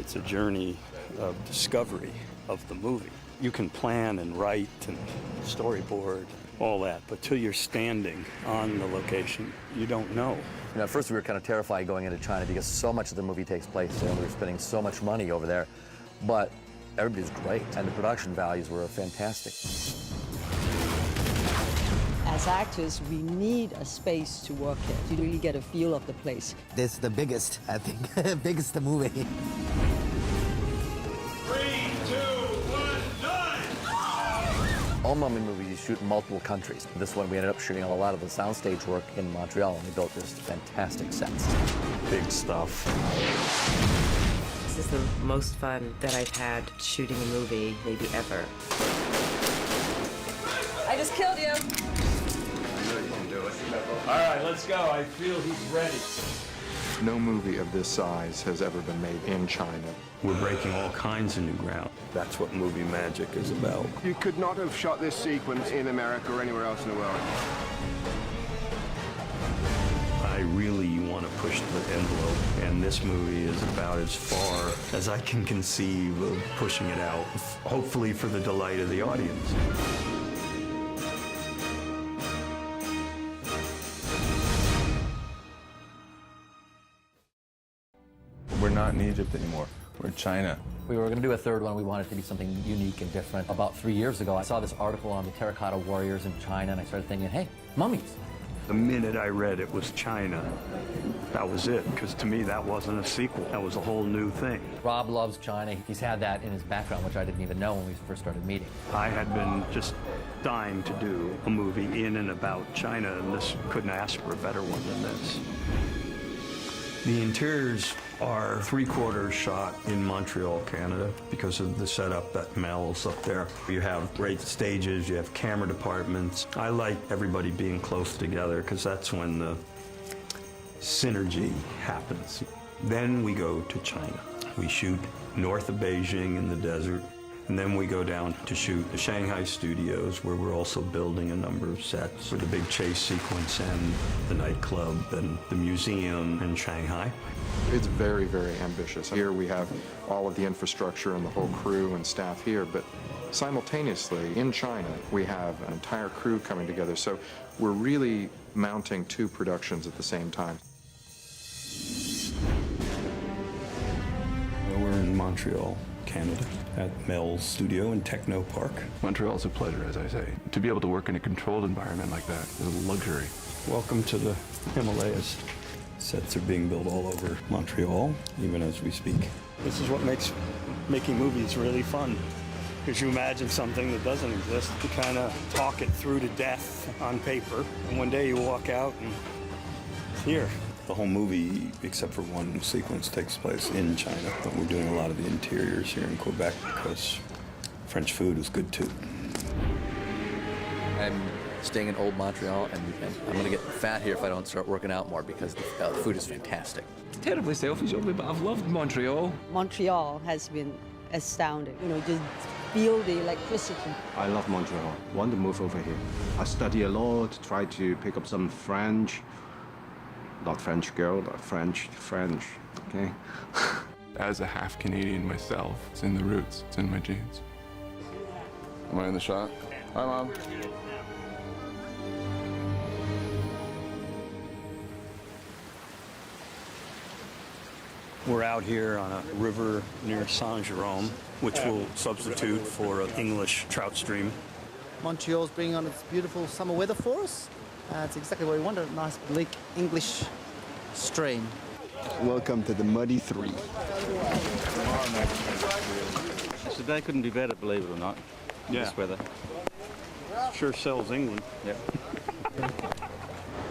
It's a journey of discovery of the movie. You can plan and write and storyboard, all that, but till you're standing on the location, you don't know. You know, at first we were kind of terrified going into China because so much of the movie takes place there, and we were spending so much money over there. But everybody's great, and the production values were fantastic. As actors, we need a space to work in to really get a feel of the place. This is the biggest, I think, biggest movie. 3, 2, 1, done! All mummy movies you shoot in multiple countries. This one we ended up shooting a lot of the soundstage work in Montreal, and we built this fantastic sets. Big stuff. This is the most fun that I've had shooting a movie, maybe ever. I just killed you. All right, let's go. I feel he's ready. No movie of this size has ever been made in China. We're breaking all kinds of new ground. That's what movie magic is about. You could not have shot this sequence in America or anywhere else in the world. I really want to push the envelope, and this movie is about as far as I can conceive of pushing it out, hopefully for the delight of the audience. We're not in Egypt anymore. We're in China. We were going to do a third one. We wanted it to be something unique and different. About 3 years ago, I saw this article on the terracotta warriors in China, and I started thinking, hey, mummies. The minute I read it was China, that was it, because to me that wasn't a sequel. That was a whole new thing. Rob loves China. He's had that in his background, which I didn't even know when we first started meeting. I had been just dying to do a movie in and about China, and this couldn't ask for a better one than this. The interiors are 3/4 shot in Montreal, Canada, because of the setup at Mel's up there. You have great stages, you have camera departments. I like everybody being close together because that's when the synergy happens. Then we go to China. We shoot north of Beijing in the desert. And then we go down to shoot the Shanghai studios, where we're also building a number of sets for the big chase sequence and the nightclub and the museum in Shanghai. It's very, very ambitious. Here we have all of the infrastructure and the whole crew and staff here, but simultaneously in China we have an entire crew coming together. So we're really mounting 2 productions at the same time. Well, we're in Montreal, Canada, at Mel's studio in Techno Park. Montreal's a pleasure, as I say. To be able to work in a controlled environment like that is a luxury. Welcome to the Himalayas. Sets are being built all over Montreal, even as we speak. This is what makes making movies really fun. Because you imagine something that doesn't exist, you kind of talk it through to death on paper, and one day you walk out and it's here. The whole movie, except for one sequence, takes place in China, but we're doing a lot of the interiors here in Quebec because French food is good too. I'm staying in old Montreal, and I'm going to get fat here if I don't start working out more because the food is fantastic. Terribly selfish of me, but I've loved Montreal. Montreal has been astounding. You know, just feel the electricity. I love Montreal. Want to move over here. I study a lot, try to pick up some French. Not French girl, but French, okay? As a half Canadian myself, it's in the roots, it's in my genes. Am I in the shot? Hi, Mom. We're out here on a river near Saint-Jérôme, which will substitute for an English trout stream. Montreal's bringing on its beautiful summer weather for us. It's exactly what we wanted, a nice bleak English stream. Welcome to the Muddy 3. Today couldn't be better, believe it or not, in this weather. Sure sells England. Yep.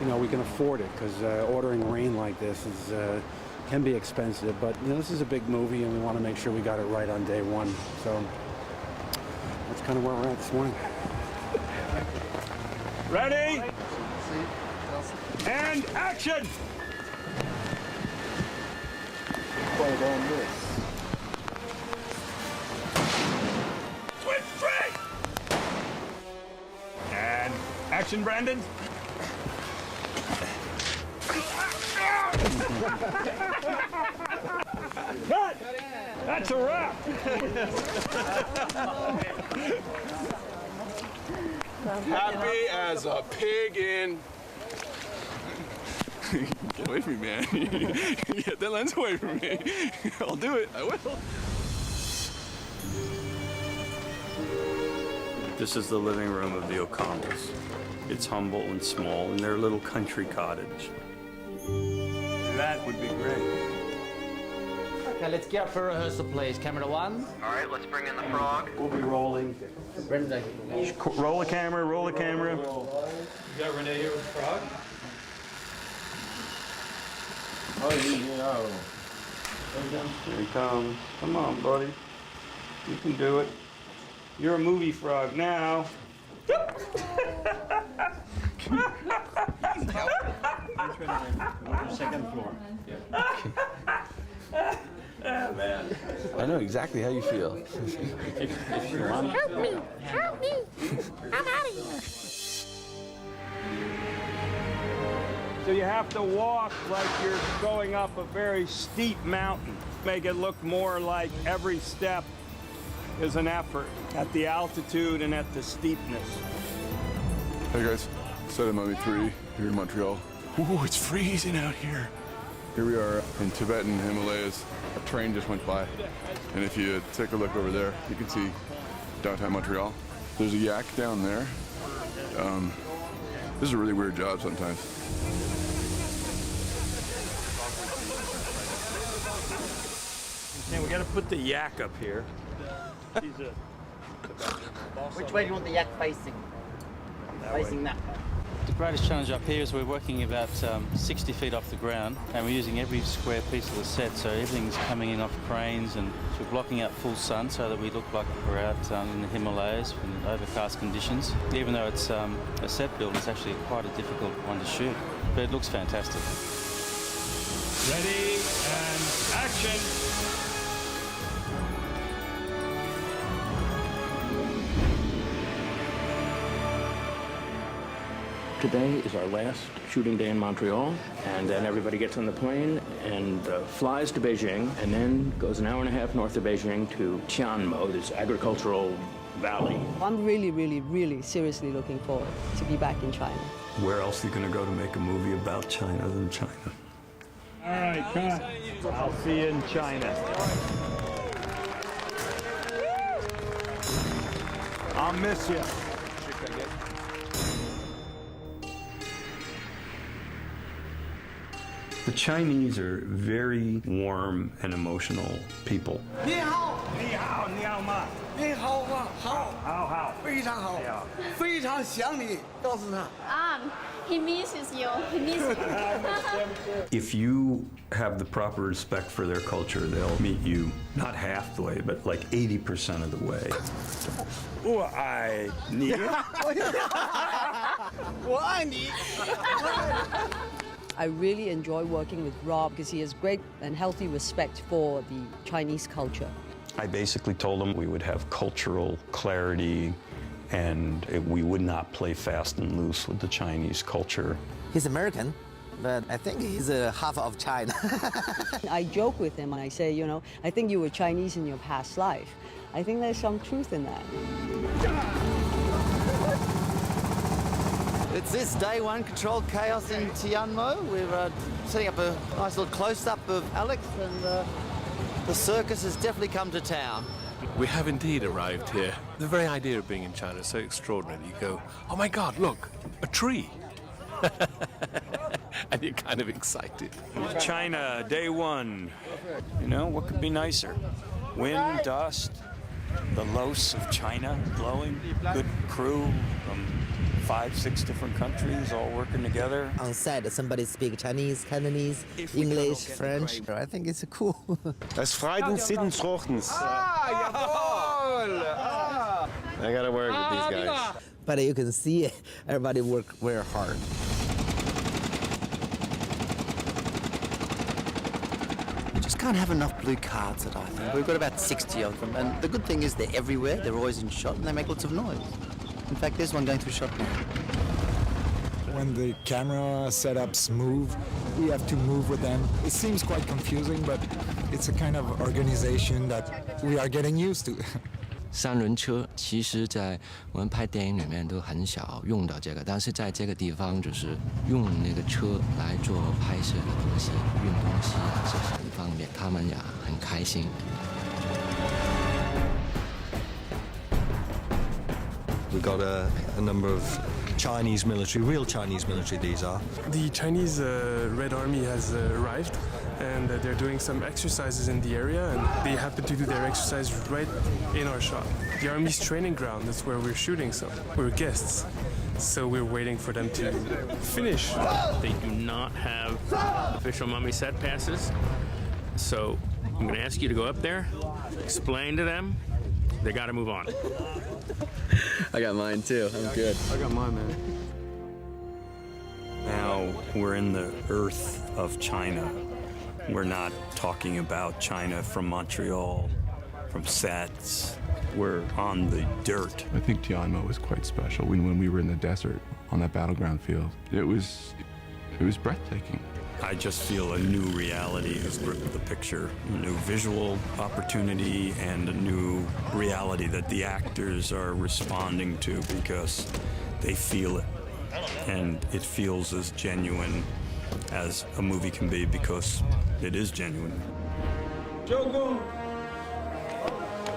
You know, we can afford it because ordering rain like this is can be expensive, but you know, this is a big movie and we want to make sure we got it right on day one. So that's kind of where we're at this morning. Ready? And action! Switch straight! And action, Brandon! Cut! That's a wrap. Happy as a pig in. Get away from me, man. Get that lens away from me. I'll do it. I will. This is the living room of the O'Connells. It's humble and small in their little country cottage. That would be great. Okay, let's get up for rehearsal, please. Camera one. All right, let's bring in the frog. We'll be rolling. Brenda. Roll the camera, roll the camera. You got Renee here with the frog? Oh, here he comes. Come on, buddy. You can do it. You're a movie frog now. Second floor. I know exactly how you feel. If you want. Help me! Help me! I'm out of here! So you have to walk like you're going up a very steep mountain. Make it look more like every step is an effort at the altitude and at the steepness. Hey guys, set of Mummy 3 here in Montreal. Ooh, it's freezing out here. Here we are in Tibetan Himalayas. A train just went by. And if you take a look over there, you can see downtown Montreal. There's a yak down there. This is a really weird job sometimes. Yeah, we gotta put the yak up here. Which way do you want the yak facing? Facing that. The greatest challenge up here is we're working about 60 feet off the ground, and we're using every square piece of the set, so everything's coming in off cranes, and so we're blocking out full sun so that we look like we're out in the Himalayas in overcast conditions. Even though it's a set build, it's actually quite a difficult one to shoot, but it looks fantastic. Ready and action. Today is our last shooting day in Montreal, and then everybody gets on the plane and flies to Beijing, and then goes an hour and a half north of Beijing to Tianmo, this agricultural valley. I'm really, really, really seriously looking forward to be back in China. Where else are you gonna go to make a movie about China than China? All right, cut. I'll see you in China. I'll miss you. The Chinese are very warm and emotional people. 你好，你好，你好吗？你好啊，好，好好，非常好，非常想你，告诉他。He misses you. He misses you. If you have the proper respect for their culture, they'll meet you not half the way, but like 80% of the way. 我爱你。我爱你。 I really enjoy working with Rob because he has great and healthy respect for the Chinese culture. I basically told him we would have cultural clarity and we would not play fast and loose with the Chinese culture. He's American, but I think he's a half of China. I joke with him and I say, you know, I think you were Chinese in your past life. I think there's some truth in that. It's this day one controlled chaos in Tianmo. We're setting up a nice little close-up of Alex, and the circus has definitely come to town. We have indeed arrived here. The very idea of being in China is so extraordinary. You go, oh my God, look, a tree. And you're kind of excited. China, day one. You know, what could be nicer? Wind, dust, the los of China blowing, good crew from 5, 6 different countries all working together. On set, somebody speak Chinese, Cantonese, English, French. I think it's cool. Das Freitens, Sittens, Rochtens. I gotta work with these guys. But you can see everybody work very hard. We just can't have enough blue cards at I think. We've got about 60 of them, and the good thing is they're everywhere, they're always in shot, and they make lots of noise. In fact, there's one going through shot now. When the camera setups move, we have to move with them. It seems quite confusing, but it's a kind of organization that we are getting used to. 三轮车其实在我们拍电影里面都很少用到这个，但是在这个地方就是用那个车来做拍摄的东西、运东西啊，是很方便，他们也很开心。We got a number of Chinese military, real Chinese military these are. The Chinese Red Army has arrived, and they're doing some exercises in the area, and they happen to do their exercise right in our shot. The Army's training ground, that's where we're shooting, so we're guests. So we're waiting for them to finish. They do not have official mummy set passes, so I'm going to ask you to go up there, explain to them, they got to move on. I got mine too. I'm good. I got mine, man. Now we're in the earth of China. We're not talking about China from Montreal, from sets. We're on the dirt. I think Tiananmen was quite special. When we were in the desert on that battleground field, it was breathtaking. I just feel a new reality has gripped the picture, a new visual opportunity and a new reality that the actors are responding to because they feel it. And it feels as genuine as a movie can be because it is genuine. Jogo!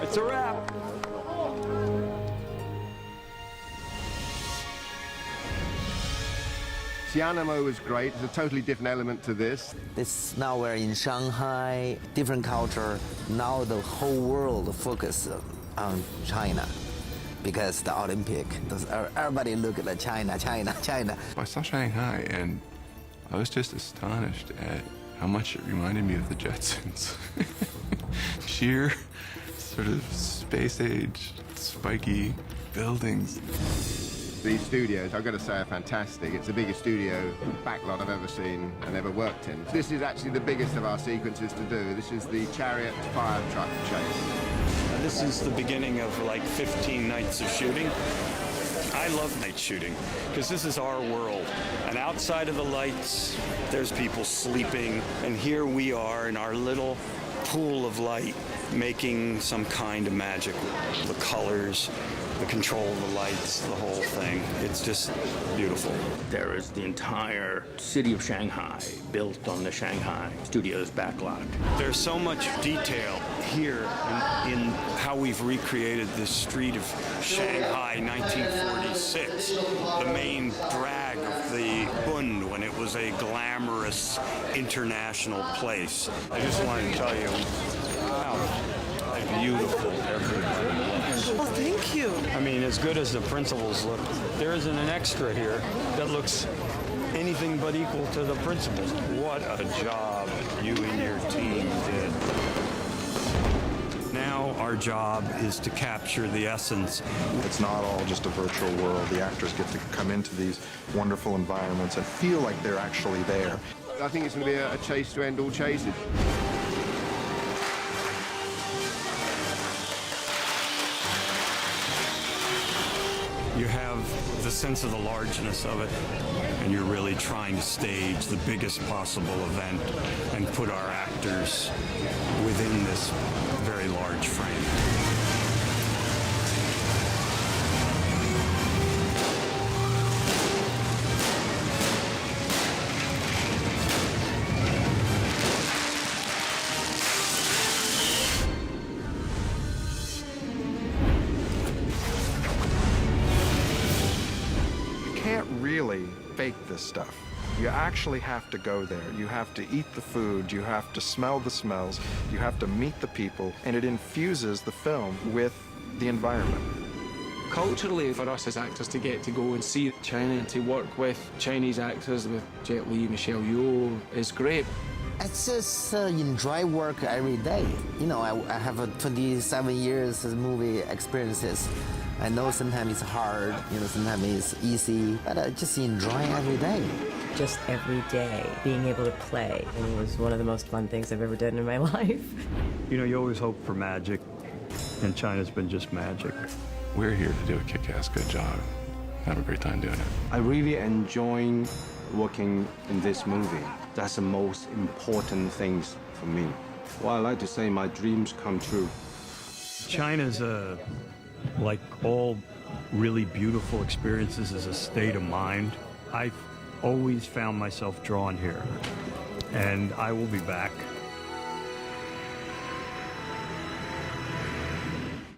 It's a wrap! Tiananmen was great. It's a totally different element to this. Now we're in Shanghai, different culture. Now the whole world focus on China because the Olympic. Everybody look at China. I saw Shanghai and I was just astonished at how much it reminded me of the Jetsons. Sheer sort of space age, spiky buildings. These studios, I've got to say, are fantastic. It's the biggest studio backlot I've ever seen and ever worked in. This is actually the biggest of our sequences to do. This is the chariot fire truck chase. This is the beginning of like 15 nights of shooting. I love night shooting because this is our world. And outside of the lights, there's people sleeping. And here we are in our little pool of light making some kind of magic. The colors, the control of the lights, the whole thing. It's just beautiful. There is the entire city of Shanghai built on the Shanghai Studios backlot. There's so much detail here in how we've recreated this street of Shanghai 1946, the main drag of the Bund when it was a glamorous international place. I just wanted to tell you how beautiful everybody looks. Oh, thank you. I mean, as good as the principals look, there isn't an extra here that looks anything but equal to the principals. What a job you and your team did. Now our job is to capture the essence. It's not all just a virtual world. The actors get to come into these wonderful environments and feel like they're actually there. I think it's going to be a chase to end all chases. You have the sense of the largeness of it, and you're really trying to stage the biggest possible event and put our actors within this very large frame. Really fake this stuff. You actually have to go there. You have to eat the food. You have to smell the smells. You have to meet the people, and it infuses the film with the environment. Culturally, for us as actors to get to go and see China and to work with Chinese actors, with Jet Li, Michelle Yeoh, is great. It's just enjoy work every day. You know, I have 27 years of movie experiences. I know sometimes it's hard, you know, sometimes it's easy, but I just enjoy every day. Just every day, being able to play, and it was one of the most fun things I've ever done in my life. You know, you always hope for magic, and China's been just magic. We're here to do a kick-ass good job. have a great time doing it. I really enjoy working in this movie. That's the most important things for me. Well, I like to say my dreams come true. China's like all really beautiful experiences, is a state of mind. I've always found myself drawn here, and I will be back.